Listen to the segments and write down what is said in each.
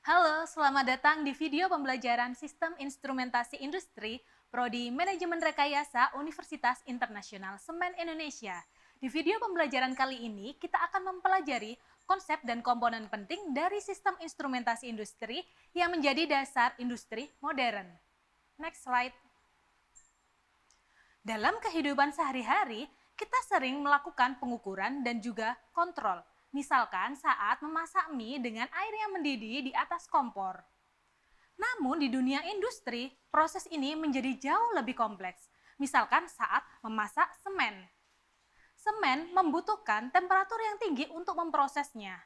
Halo, selamat datang di video pembelajaran Sistem Instrumentasi Industri Prodi Manajemen Rekayasa Universitas Internasional Semen Indonesia. Di video pembelajaran kali ini, kita akan mempelajari konsep dan komponen penting dari sistem instrumentasi industri yang menjadi dasar industri modern. Next slide. Dalam kehidupan sehari-hari, kita sering melakukan pengukuran dan juga kontrol. Misalkan saat memasak mie dengan air yang mendidih di atas kompor. Namun di dunia industri, proses ini menjadi jauh lebih kompleks. Misalkan saat memasak semen. Semen membutuhkan temperatur yang tinggi untuk memprosesnya.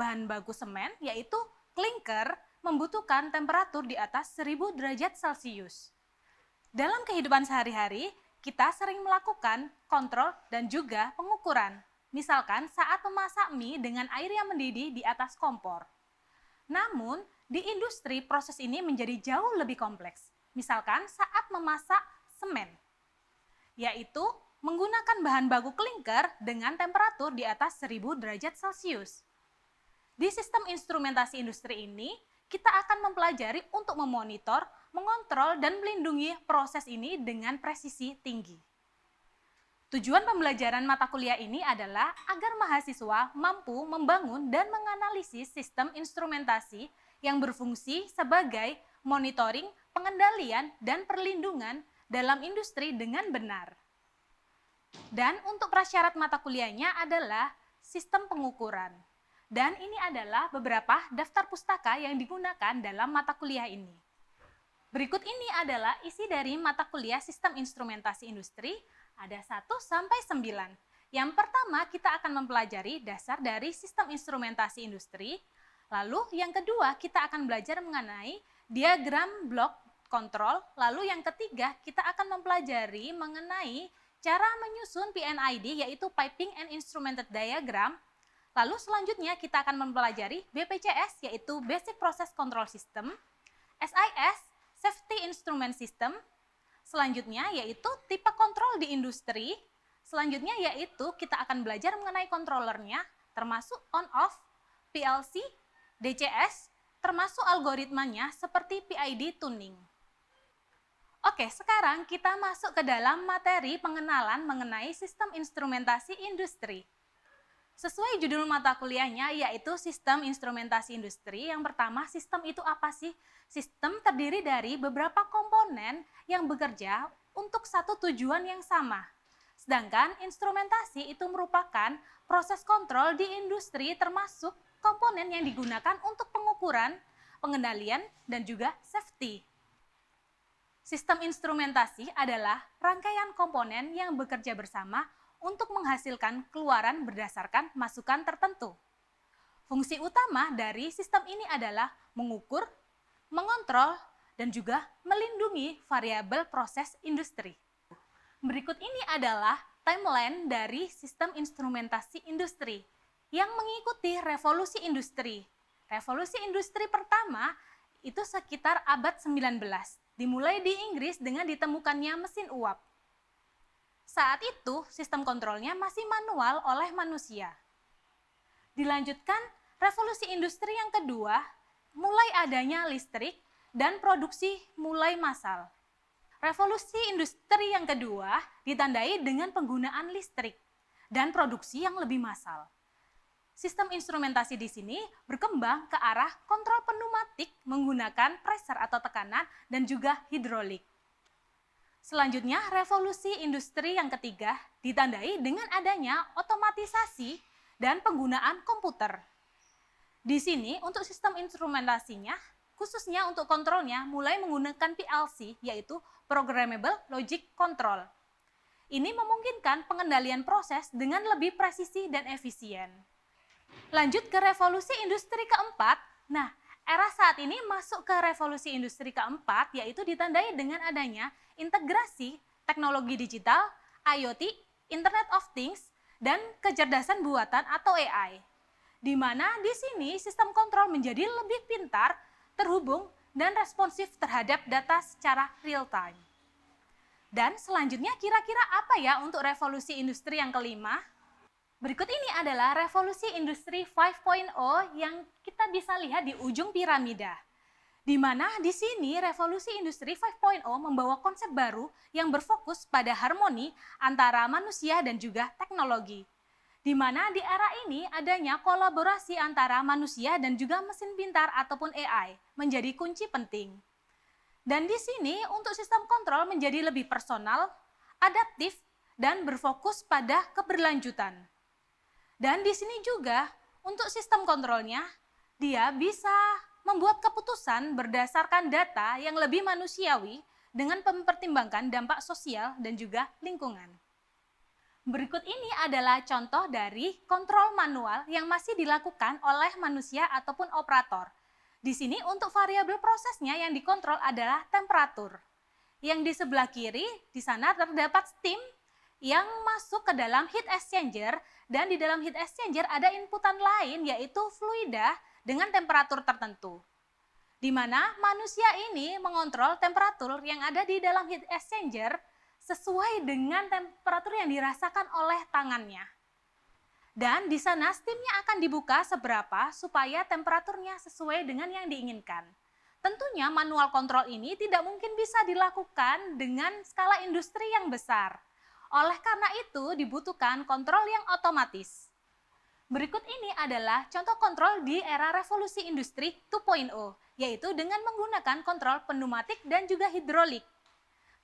Bahan baku semen yaitu klinker membutuhkan temperatur di atas 1000 derajat Celcius. Dalam kehidupan sehari-hari, kita sering melakukan kontrol dan juga pengukuran. Misalkan saat memasak mie dengan air yang mendidih di atas kompor. Namun, di industri proses ini menjadi jauh lebih kompleks. Misalkan saat memasak semen, yaitu menggunakan bahan baku klinker dengan temperatur di atas 1000 derajat Celcius. Di sistem instrumentasi industri ini, kita akan mempelajari untuk memonitor, mengontrol, dan melindungi proses ini dengan presisi tinggi. Tujuan pembelajaran mata kuliah ini adalah agar mahasiswa mampu membangun dan menganalisis sistem instrumentasi yang berfungsi sebagai monitoring, pengendalian, dan perlindungan dalam industri dengan benar. Dan untuk prasyarat mata kuliahnya adalah sistem pengukuran. Dan ini adalah beberapa daftar pustaka yang digunakan dalam mata kuliah ini. Berikut ini adalah isi dari mata kuliah Sistem Instrumentasi Industri, ada 1-9. Yang pertama kita akan mempelajari dasar dari sistem instrumentasi industri. Lalu yang kedua kita akan belajar mengenai diagram blok kontrol. Lalu yang ketiga kita akan mempelajari mengenai cara menyusun PNID yaitu Piping and Instrumented Diagram. Lalu selanjutnya kita akan mempelajari BPCS yaitu Basic Process Control System, SIS Safety Instrument System. Selanjutnya yaitu tipe kontrol di industri. Selanjutnya yaitu kita akan belajar mengenai controllernya, termasuk on-off, PLC, DCS, termasuk algoritmanya seperti PID tuning. Oke, sekarang kita masuk ke dalam materi pengenalan mengenai sistem instrumentasi industri. Sesuai judul mata kuliahnya yaitu Sistem Instrumentasi Industri. Yang pertama, sistem itu apa sih? Sistem terdiri dari beberapa komponen yang bekerja untuk satu tujuan yang sama. Sedangkan instrumentasi itu merupakan proses kontrol di industri termasuk komponen yang digunakan untuk pengukuran, pengendalian, dan juga safety. Sistem instrumentasi adalah rangkaian komponen yang bekerja bersama untuk menghasilkan keluaran berdasarkan masukan tertentu. Fungsi utama dari sistem ini adalah mengukur, mengontrol, dan juga melindungi variabel proses industri. Berikut ini adalah timeline dari sistem instrumentasi industri yang mengikuti revolusi industri. Revolusi industri pertama itu sekitar abad 19, dimulai di Inggris dengan ditemukannya mesin uap. Saat itu, sistem kontrolnya masih manual oleh manusia. Dilanjutkan, revolusi industri yang kedua, mulai adanya listrik dan produksi mulai massal. Revolusi industri yang kedua ditandai dengan penggunaan listrik dan produksi yang lebih massal. Sistem instrumentasi di sini berkembang ke arah kontrol pneumatik menggunakan pressure atau tekanan dan juga hidrolik. Selanjutnya, revolusi industri yang ketiga ditandai dengan adanya otomatisasi dan penggunaan komputer. Di sini untuk sistem instrumentasinya, khususnya untuk kontrolnya mulai menggunakan PLC yaitu Programmable Logic Control. Ini memungkinkan pengendalian proses dengan lebih presisi dan efisien. Lanjut ke revolusi industri keempat. Nah, era saat ini masuk ke revolusi industri keempat yaitu ditandai dengan adanya integrasi teknologi digital, IoT, Internet of Things, dan kecerdasan buatan atau AI. Di mana di sini sistem kontrol menjadi lebih pintar, terhubung, dan responsif terhadap data secara real time. Dan selanjutnya kira-kira apa ya untuk revolusi industri yang kelima? Berikut ini adalah revolusi industri 5.0 yang kita bisa lihat di ujung piramida. Di mana di sini revolusi industri 5.0 membawa konsep baru yang berfokus pada harmoni antara manusia dan juga teknologi. Di mana di era ini adanya kolaborasi antara manusia dan juga mesin pintar ataupun AI menjadi kunci penting. Dan di sini untuk sistem kontrol menjadi lebih personal, adaptif, dan berfokus pada keberlanjutan. Dan di sini juga untuk sistem kontrolnya, dia bisa membuat keputusan berdasarkan data yang lebih manusiawi dengan mempertimbangkan dampak sosial dan juga lingkungan. Berikut ini adalah contoh dari kontrol manual yang masih dilakukan oleh manusia ataupun operator. Di sini untuk variabel prosesnya yang dikontrol adalah temperatur. Yang di sebelah kiri, di sana terdapat steam yang masuk ke dalam heat exchanger, dan di dalam heat exchanger ada inputan lain yaitu fluida dengan temperatur tertentu. Di mana manusia ini mengontrol temperatur yang ada di dalam heat exchanger sesuai dengan temperatur yang dirasakan oleh tangannya. Dan di sana steamnya akan dibuka seberapa supaya temperaturnya sesuai dengan yang diinginkan. Tentunya manual kontrol ini tidak mungkin bisa dilakukan dengan skala industri yang besar. Oleh karena itu dibutuhkan kontrol yang otomatis. Berikut ini adalah contoh kontrol di era revolusi industri 2.0, yaitu dengan menggunakan kontrol pneumatik dan juga hidrolik.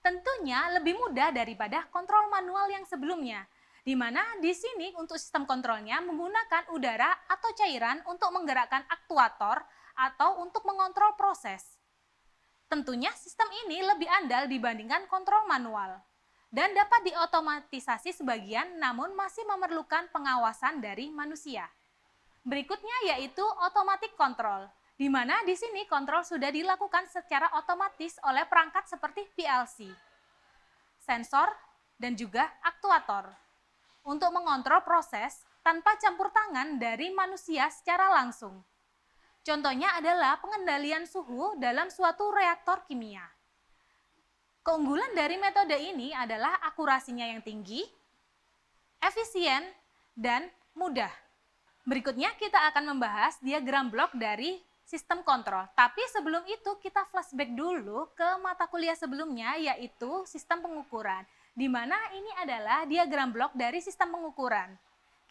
Tentunya lebih mudah daripada kontrol manual yang sebelumnya, di mana di sini untuk sistem kontrolnya menggunakan udara atau cairan untuk menggerakkan aktuator atau untuk mengontrol proses. Tentunya sistem ini lebih andal dibandingkan kontrol manual dan dapat diotomatisasi sebagian namun masih memerlukan pengawasan dari manusia. Berikutnya yaitu automatic control, di mana di sini kontrol sudah dilakukan secara otomatis oleh perangkat seperti PLC, sensor, dan juga aktuator untuk mengontrol proses tanpa campur tangan dari manusia secara langsung. Contohnya adalah pengendalian suhu dalam suatu reaktor kimia. Keunggulan dari metode ini adalah akurasinya yang tinggi, efisien, dan mudah. Berikutnya kita akan membahas diagram blok dari sistem kontrol. Tapi sebelum itu kita flashback dulu ke mata kuliah sebelumnya yaitu sistem pengukuran. Di mana ini adalah diagram blok dari sistem pengukuran.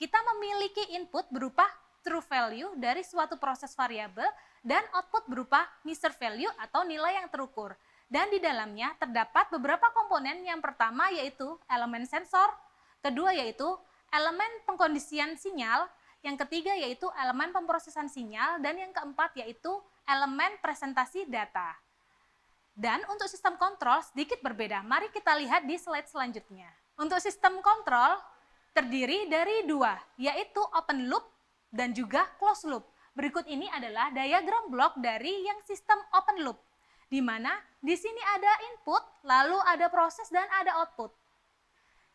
Kita memiliki input berupa true value dari suatu proses variabel dan output berupa measure value atau nilai yang terukur. Dan di dalamnya terdapat beberapa komponen. Yang pertama yaitu elemen sensor, kedua yaitu elemen pengkondisian sinyal, yang ketiga yaitu elemen pemrosesan sinyal, dan yang keempat yaitu elemen presentasi data. Dan untuk sistem kontrol sedikit berbeda. Mari kita lihat di slide selanjutnya. Untuk sistem kontrol terdiri dari dua, yaitu open loop dan juga closed loop. Berikut ini adalah diagram blok dari yang sistem open loop, di mana di sini ada input, lalu ada proses dan ada output.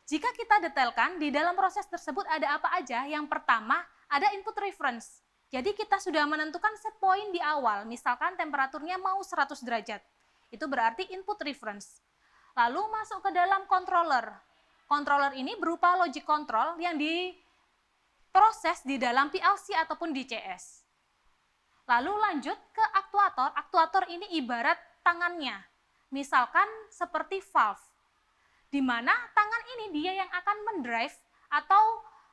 Jika kita detailkan, di dalam proses tersebut ada apa aja? Yang pertama, ada input reference. Jadi kita sudah menentukan set point di awal, misalkan temperaturnya mau 100 derajat. Itu berarti input reference. Lalu masuk ke dalam controller. Controller ini berupa logic control yang diproses di dalam PLC ataupun DCS. Lalu lanjut ke aktuator. Aktuator ini ibarat tangannya, misalkan seperti valve, di mana tangan ini dia yang akan mendrive atau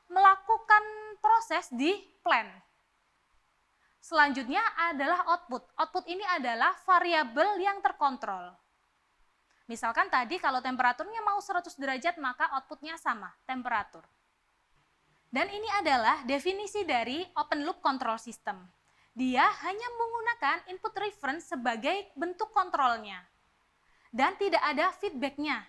melakukan proses di plant. Selanjutnya adalah output. Output ini adalah variabel yang terkontrol. Misalkan tadi kalau temperaturnya mau 100 derajat, maka outputnya sama, temperatur. Dan ini adalah definisi dari open loop control system. Dia hanya menggunakan input reference sebagai bentuk kontrolnya. Dan tidak ada feedbacknya.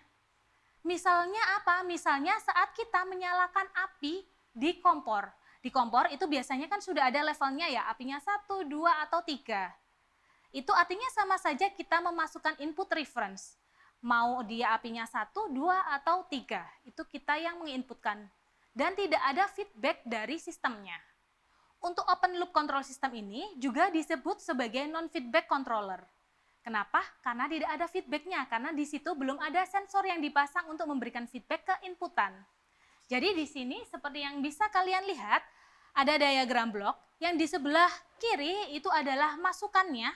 Misalnya apa? Misalnya saat kita menyalakan api di kompor. Di kompor itu biasanya kan sudah ada levelnya ya, apinya 1, 2, atau 3. Itu artinya sama saja kita memasukkan input reference. Mau dia apinya 1, 2, atau 3. Itu kita yang menginputkan. Dan tidak ada feedback dari sistemnya. Untuk open loop control system ini juga disebut sebagai non-feedback controller. Kenapa? Karena tidak ada feedbacknya, karena di situ belum ada sensor yang dipasang untuk memberikan feedback ke inputan. Jadi di sini seperti yang bisa kalian lihat, ada diagram blok yang di sebelah kiri itu adalah masukannya.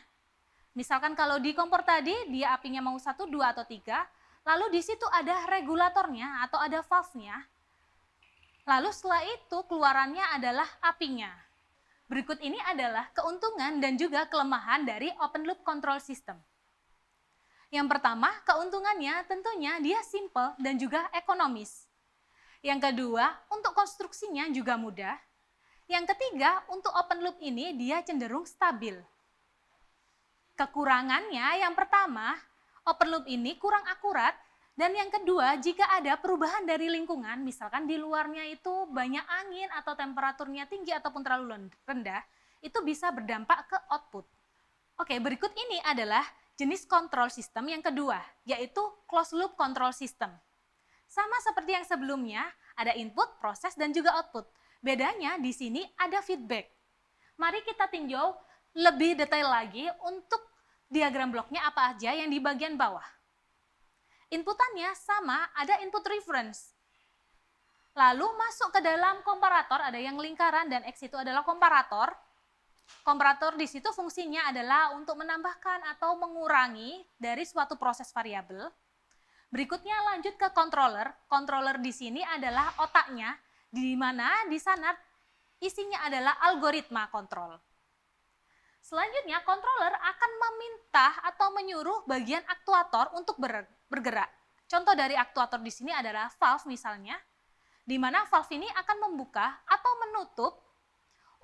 Misalkan kalau di kompor tadi dia apinya mau 1, 2, atau 3, lalu di situ ada regulatornya atau ada valve-nya. Lalu setelah itu keluarannya adalah apinya. Berikut ini adalah keuntungan dan juga kelemahan dari open loop control system. Yang pertama, keuntungannya tentunya dia simple dan juga ekonomis. Yang kedua, untuk konstruksinya juga mudah. Yang ketiga, untuk open loop ini dia cenderung stabil. Kekurangannya yang pertama, open loop ini kurang akurat. Dan yang kedua, jika ada perubahan dari lingkungan, misalkan di luarnya itu banyak angin atau temperaturnya tinggi ataupun terlalu rendah, itu bisa berdampak ke output. Oke, berikut ini adalah jenis control system yang kedua, yaitu closed loop control system. Sama seperti yang sebelumnya, ada input, proses, dan juga output. Bedanya di sini ada feedback. Mari kita tinjau lebih detail lagi untuk diagram bloknya apa aja yang di bagian bawah. Inputannya sama, ada input reference. Lalu masuk ke dalam komparator, ada yang lingkaran dan X itu adalah komparator. Komparator di situ fungsinya adalah untuk menambahkan atau mengurangi dari suatu proses variabel. Berikutnya lanjut ke controller. Controller di sini adalah otaknya, di mana di sana isinya adalah algoritma kontrol. Selanjutnya, controller akan meminta atau menyuruh bagian aktuator untuk bergerak. Contoh dari aktuator di sini adalah valve misalnya, di mana valve ini akan membuka atau menutup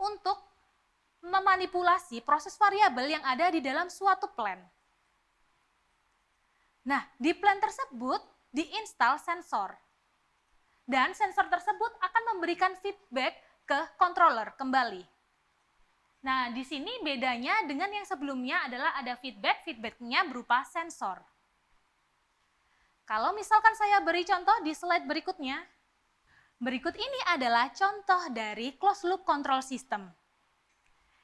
untuk memanipulasi proses variabel yang ada di dalam suatu plan. Nah, di plan tersebut diinstal sensor. Dan sensor tersebut akan memberikan feedback ke controller kembali. Nah, di sini bedanya dengan yang sebelumnya adalah ada feedback-nya berupa sensor. Kalau misalkan saya beri contoh di slide berikutnya, berikut ini adalah contoh dari closed loop control system.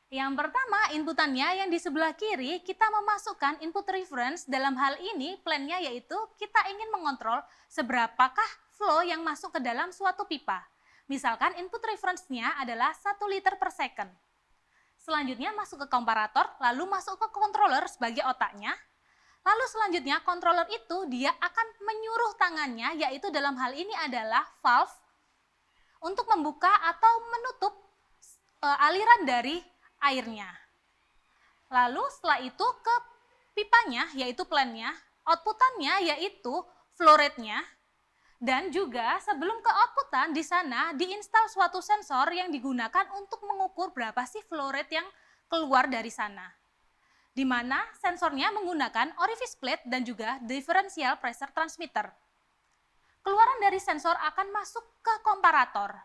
Yang pertama, inputannya yang di sebelah kiri, kita memasukkan input reference. Dalam hal ini, plan-nya yaitu kita ingin mengontrol seberapakah flow yang masuk ke dalam suatu pipa. Misalkan input reference-nya adalah 1 liter per second. Selanjutnya masuk ke komparator, lalu masuk ke controller sebagai otaknya. Lalu selanjutnya controller itu dia akan menyuruh tangannya, yaitu dalam hal ini adalah valve, untuk membuka atau menutup aliran dari airnya. Lalu setelah itu ke pipanya, yaitu plan-nya, outputannya yaitu flow rate-nya, dan juga sebelum ke outputan di sana diinstal suatu sensor yang digunakan untuk mengukur berapa sih flow rate yang keluar dari sana. Di mana sensornya menggunakan orifice plate dan juga differential pressure transmitter. Keluaran dari sensor akan masuk ke komparator.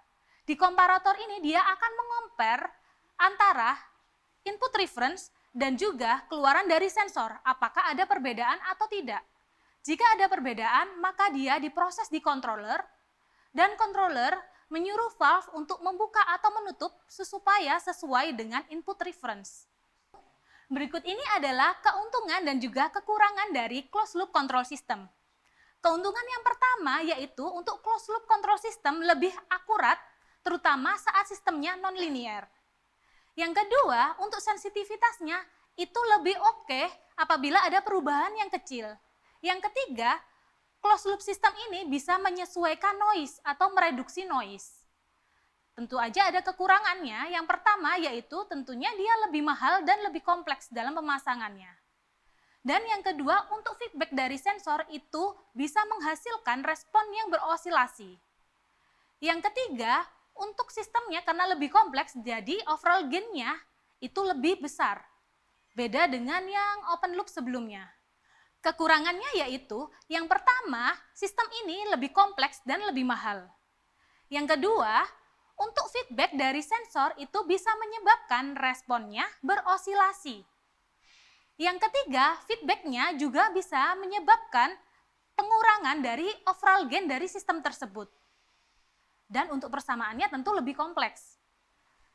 Di komparator ini dia akan mengompare antara input reference dan juga keluaran dari sensor, apakah ada perbedaan atau tidak. Jika ada perbedaan, maka dia diproses di controller, dan controller menyuruh valve untuk membuka atau menutup supaya sesuai dengan input reference. Berikut ini adalah keuntungan dan juga kekurangan dari closed loop control system. Keuntungan yang pertama yaitu untuk closed loop control system lebih akurat, terutama saat sistemnya non-linear. Yang kedua, untuk sensitivitasnya itu lebih oke apabila ada perubahan yang kecil. Yang ketiga, closed loop system ini bisa menyesuaikan noise atau mereduksi noise. Tentu aja ada kekurangannya. Yang pertama yaitu tentunya dia lebih mahal dan lebih kompleks dalam pemasangannya. Dan yang kedua, untuk feedback dari sensor itu bisa menghasilkan respon yang berosilasi. Yang ketiga, untuk sistemnya karena lebih kompleks, jadi overall gain-nya itu lebih besar. Beda dengan yang open loop sebelumnya. Kekurangannya yaitu, yang pertama, sistem ini lebih kompleks dan lebih mahal. Yang kedua, untuk feedback dari sensor itu bisa menyebabkan responnya berosilasi. Yang ketiga, feedback-nya juga bisa menyebabkan pengurangan dari overall gain dari sistem tersebut. Dan untuk persamaannya tentu lebih kompleks.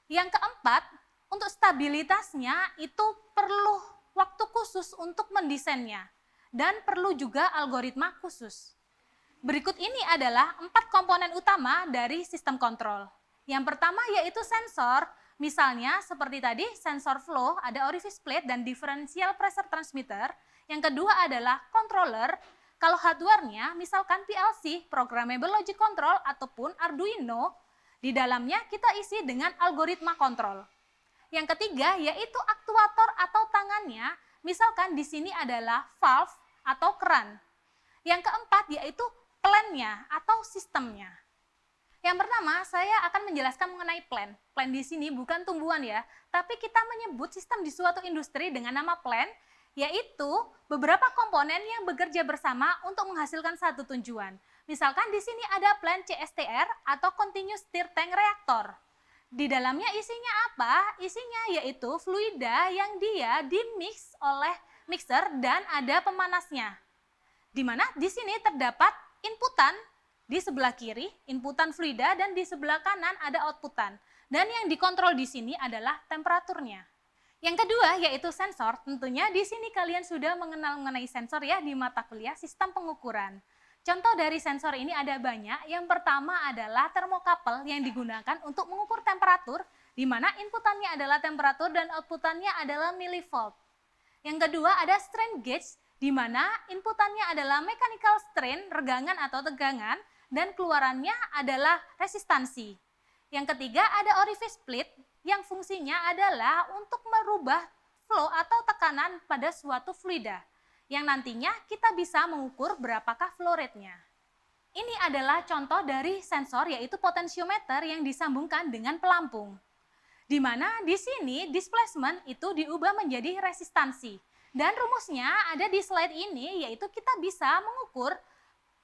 Yang keempat, untuk stabilitasnya itu perlu waktu khusus untuk mendesainnya dan perlu juga algoritma khusus. Berikut ini adalah 4 komponen utama dari sistem kontrol. Yang pertama yaitu sensor, misalnya seperti tadi sensor flow, ada orifice plate dan differential pressure transmitter. Yang kedua adalah controller, kalau hardware-nya misalkan PLC, Programmable Logic Control ataupun Arduino, di dalamnya kita isi dengan algoritma kontrol. Yang ketiga yaitu aktuator atau tangannya, misalkan di sini adalah valve atau keran. Yang keempat yaitu plan-nya atau sistemnya. Yang pertama, saya akan menjelaskan mengenai plan. Plan di sini bukan tumbuhan ya, tapi kita menyebut sistem di suatu industri dengan nama plan, yaitu beberapa komponen yang bekerja bersama untuk menghasilkan satu tujuan. Misalkan di sini ada plan CSTR atau Continuous Stir Tank Reactor. Di dalamnya isinya apa? Isinya yaitu fluida yang dia dimix oleh mixer dan ada pemanasnya. Di mana di sini terdapat inputan di sebelah kiri, inputan fluida, dan di sebelah kanan ada outputan. Dan yang dikontrol di sini adalah temperaturnya. Yang kedua yaitu sensor. Tentunya di sini kalian sudah mengenal mengenai sensor ya di mata kuliah sistem pengukuran. Contoh dari sensor ini ada banyak. Yang pertama adalah termokapel yang digunakan untuk mengukur temperatur, di mana inputannya adalah temperatur dan outputannya adalah millivolt. Yang kedua ada strain gauge, di mana inputannya adalah mechanical strain, regangan atau tegangan, dan keluarannya adalah resistansi. Yang ketiga ada orifice plate, yang fungsinya adalah untuk merubah flow atau tekanan pada suatu fluida, yang nantinya kita bisa mengukur berapakah flow rate-nya. Ini adalah contoh dari sensor yaitu potensiometer yang disambungkan dengan pelampung. Di mana di sini displacement itu diubah menjadi resistansi. Dan rumusnya ada di slide ini, yaitu kita bisa mengukur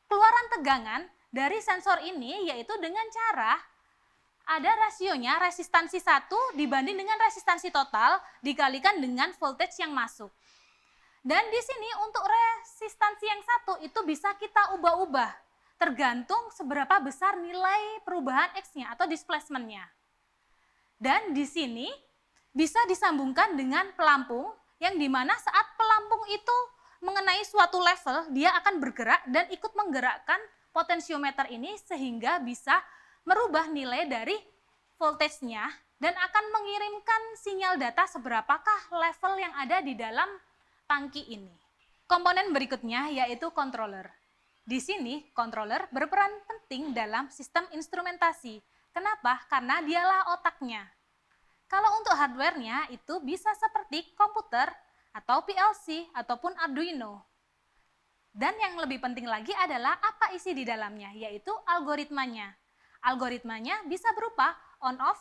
keluaran tegangan dari sensor ini, yaitu dengan cara ada rasionya resistansi 1 dibanding dengan resistansi total dikalikan dengan voltage yang masuk. Dan di sini untuk resistansi yang 1 itu bisa kita ubah-ubah, tergantung seberapa besar nilai perubahan X-nya atau displacement-nya. Dan di sini bisa disambungkan dengan pelampung, yang dimana saat pelampung itu mengenai suatu level, dia akan bergerak dan ikut menggerakkan potensiometer ini sehingga bisa merubah nilai dari voltage-nya dan akan mengirimkan sinyal data seberapakah level yang ada di dalam tangki ini. Komponen berikutnya yaitu controller. Di sini controller berperan penting dalam sistem instrumentasi. Kenapa? Karena dialah otaknya. Kalau untuk hardware-nya itu bisa seperti komputer atau PLC ataupun Arduino. Dan yang lebih penting lagi adalah apa isi di dalamnya, yaitu algoritmanya. Algoritmanya bisa berupa on-off,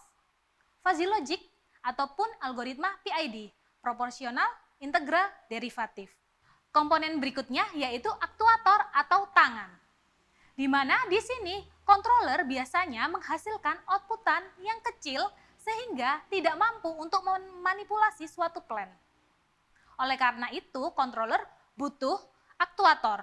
fuzzy logic, ataupun algoritma PID, proporsional, integral, derivatif. Komponen berikutnya yaitu aktuator atau tangan. Di mana di sini controller biasanya menghasilkan outputan yang kecil sehingga tidak mampu untuk memanipulasi suatu plan. Oleh karena itu, controller butuh aktuator.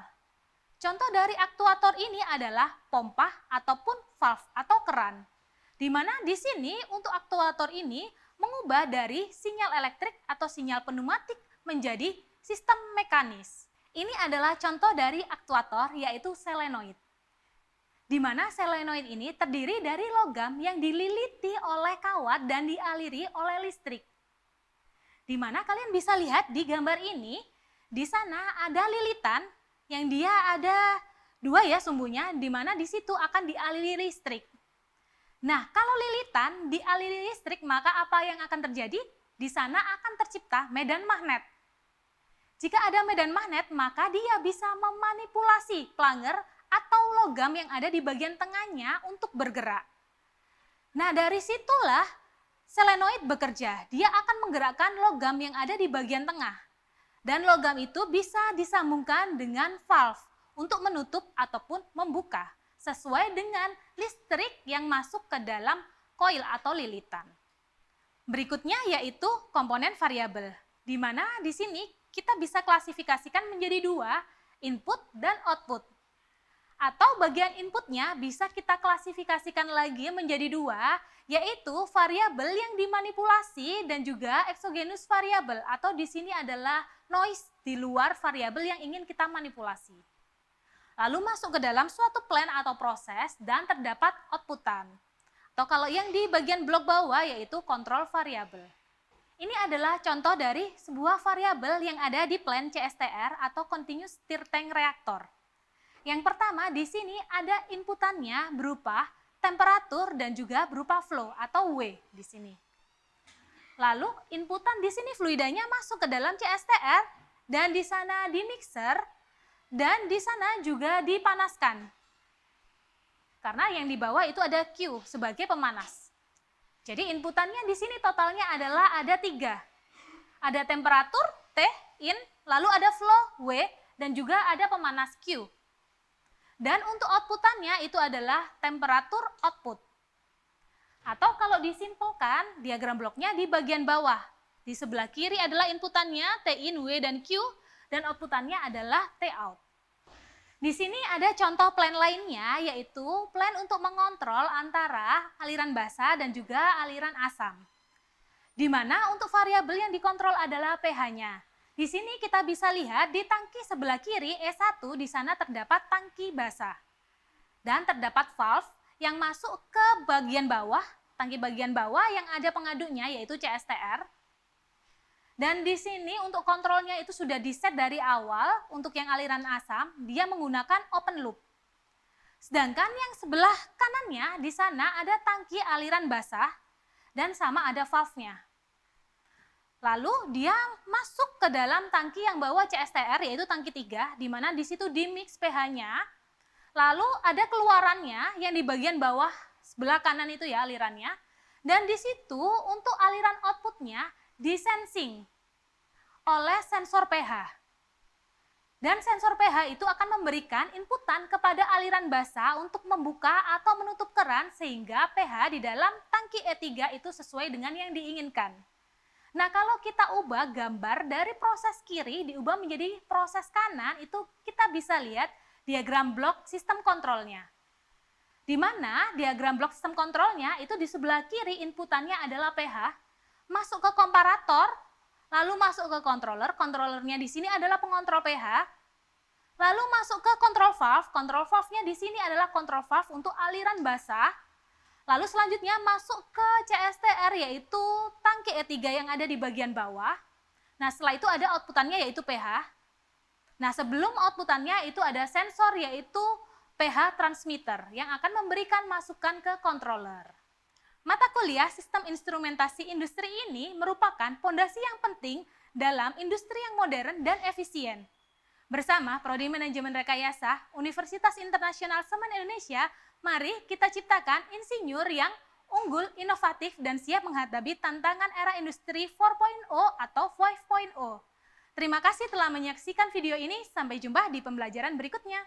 Contoh dari aktuator ini adalah pompa ataupun valve atau keran. Di mana di sini untuk aktuator ini mengubah dari sinyal elektrik atau sinyal pneumatik menjadi sistem mekanis. Ini adalah contoh dari aktuator yaitu solenoid. Di mana solenoid ini terdiri dari logam yang dililiti oleh kawat dan dialiri oleh listrik. Di mana kalian bisa lihat di gambar ini, di sana ada lilitan yang dia ada 2 ya sumbunya, di mana di situ akan dialiri listrik. Nah, kalau lilitan dialiri listrik, maka apa yang akan terjadi? Di sana akan tercipta medan magnet. Jika ada medan magnet, maka dia bisa memanipulasi planger atau logam yang ada di bagian tengahnya untuk bergerak. Nah, dari situlah solenoid bekerja. Dia akan menggerakkan logam yang ada di bagian tengah. Dan logam itu bisa disambungkan dengan valve untuk menutup ataupun membuka sesuai dengan listrik yang masuk ke dalam koil atau lilitan. Berikutnya yaitu komponen variabel, di mana di sini kita bisa klasifikasikan menjadi 2, input dan output. Atau bagian inputnya bisa kita klasifikasikan lagi menjadi 2, yaitu variabel yang dimanipulasi dan juga exogenous variabel, atau di sini adalah noise di luar variabel yang ingin kita manipulasi. lalu masuk ke dalam suatu plan atau proses dan terdapat outputan. Atau kalau yang di bagian blok bawah yaitu kontrol variabel. Ini adalah contoh dari sebuah variabel yang ada di plan CSTR atau Continuous Stir Tank Reactor. Yang pertama di sini ada inputannya berupa temperatur dan juga berupa flow atau W di sini. Lalu inputan di sini fluidanya masuk ke dalam CSTR dan di sana di mixer dan di sana juga dipanaskan. Karena yang di bawah itu ada Q sebagai pemanas. Jadi inputannya di sini totalnya adalah ada 3. Ada temperatur T in, lalu ada flow W dan juga ada pemanas Q. Dan untuk outputannya itu adalah temperatur output. Atau kalau disimpulkan, diagram bloknya di bagian bawah. Di sebelah kiri adalah inputannya T in, W, dan Q, dan outputannya adalah T out. Di sini ada contoh plan lainnya, yaitu plan untuk mengontrol antara aliran basa dan juga aliran asam. Di mana untuk variabel yang dikontrol adalah pH-nya. Di sini kita bisa lihat di tangki sebelah kiri E1 di sana terdapat tangki basah. Dan terdapat valve yang masuk ke bagian bawah, tangki bagian bawah yang ada pengadunya yaitu CSTR. Dan di sini untuk kontrolnya itu sudah diset dari awal, untuk yang aliran asam dia menggunakan open loop. Sedangkan yang sebelah kanannya di sana ada tangki aliran basah dan sama ada valve-nya. Lalu dia masuk ke dalam tangki yang bawa CSTR yaitu tangki 3, di mana di situ dimix pH-nya. Lalu ada keluarannya yang di bagian bawah sebelah kanan itu ya alirannya. Dan di situ untuk aliran outputnya disensing oleh sensor pH. Dan sensor pH itu akan memberikan inputan kepada aliran basa untuk membuka atau menutup keran sehingga pH di dalam tangki E3 itu sesuai dengan yang diinginkan. Nah, kalau kita ubah gambar dari proses kiri diubah menjadi proses kanan, itu kita bisa lihat diagram blok sistem kontrolnya. Di mana diagram blok sistem kontrolnya itu di sebelah kiri inputannya adalah pH, masuk ke komparator, lalu masuk ke controller, controllernya di sini adalah pengontrol pH, lalu masuk ke control valve-nya di sini adalah control valve untuk aliran basah, lalu selanjutnya masuk ke CSTR yaitu tangki E3 yang ada di bagian bawah. Nah setelah itu ada outputannya yaitu pH. Nah sebelum outputannya itu ada sensor yaitu pH transmitter yang akan memberikan masukan ke controller. Mata kuliah Sistem Instrumentasi Industri ini merupakan fondasi yang penting dalam industri yang modern dan efisien. Bersama Prodi Manajemen Rekayasa Universitas Internasional Semen Indonesia, mari kita ciptakan insinyur yang unggul, inovatif, dan siap menghadapi tantangan era industri 4.0 atau 5.0. Terima kasih telah menyaksikan video ini, sampai jumpa di pembelajaran berikutnya.